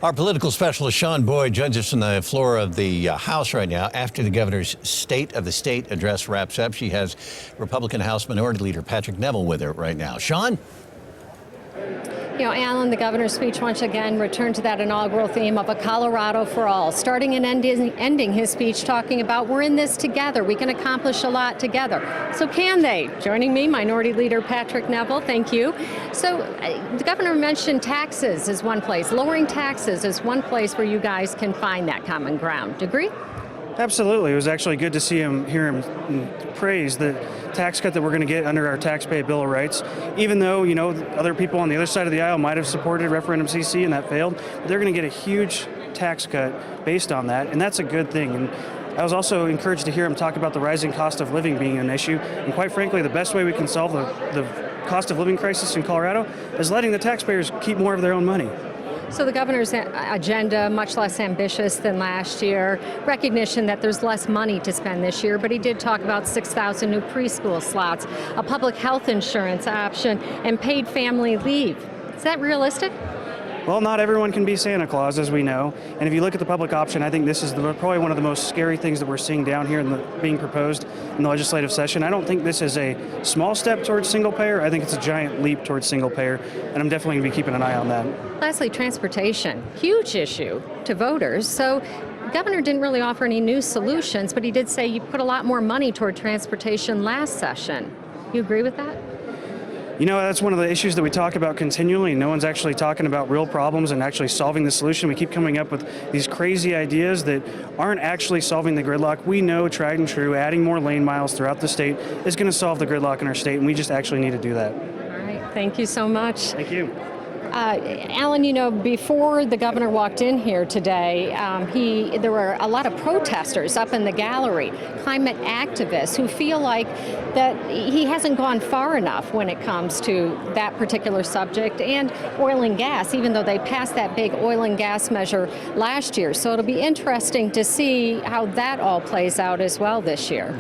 Our political specialist Sean Boyd joins us on the floor of the House right now after the governor's State of the State address wraps up. She has Republican House Minority Leader Patrick Neville with her right now. Sean? You know, Alan, the governor's speech once again returned to that inaugural theme of a Colorado for all, starting and ending his speech talking about we're in this together. We can accomplish a lot together. So can they? Joining me, Minority Leader Patrick Neville. Thank you. So the governor mentioned taxes as one place. Lowering taxes is one place where you guys can find that common ground. Agree? Absolutely. It was actually good to hear him praise the tax cut that we're going to get under our taxpayer Bill of Rights. Even though, you know, other people on the other side of the aisle might have supported referendum CC and that failed, but they're going to get a huge tax cut based on that, and that's a good thing. And I was also encouraged to hear him talk about the rising cost of living being an issue. And quite frankly, the best way we can solve the cost of living crisis in Colorado is letting the taxpayers keep more of their own money. So the governor's agenda, much less ambitious than last year, recognition that there's less money to spend this year, but he did talk about 6,000 new preschool slots, a public health insurance option, and paid family leave. Is that realistic? Well, not everyone can be Santa Claus, as we know. And if you look at the public option, I think this is probably one of the most scary things that we're seeing down here being proposed in the legislative session. I don't think this is a small step towards single payer. I think it's a giant leap towards single payer, and I'm definitely going to be keeping an eye on that. Lastly, transportation, huge issue to voters. So the governor didn't really offer any new solutions, but he did say you put a lot more money toward transportation last session. You agree with that? You know, that's one of the issues that we talk about continually. No one's actually talking about real problems and actually solving the solution. We keep coming up with these crazy ideas that aren't actually solving the gridlock. We know, tried and true, adding more lane miles throughout the state is going to solve the gridlock in our state, and we just actually need to do that. All right, thank you so much. Thank you. Alan, you know, before the governor walked in here today, there were a lot of protesters up in the gallery, climate activists who feel like that he hasn't gone far enough when it comes to that particular subject and oil and gas, even though they passed that big oil and gas measure last year. So it'll be interesting to see how that all plays out as well this year.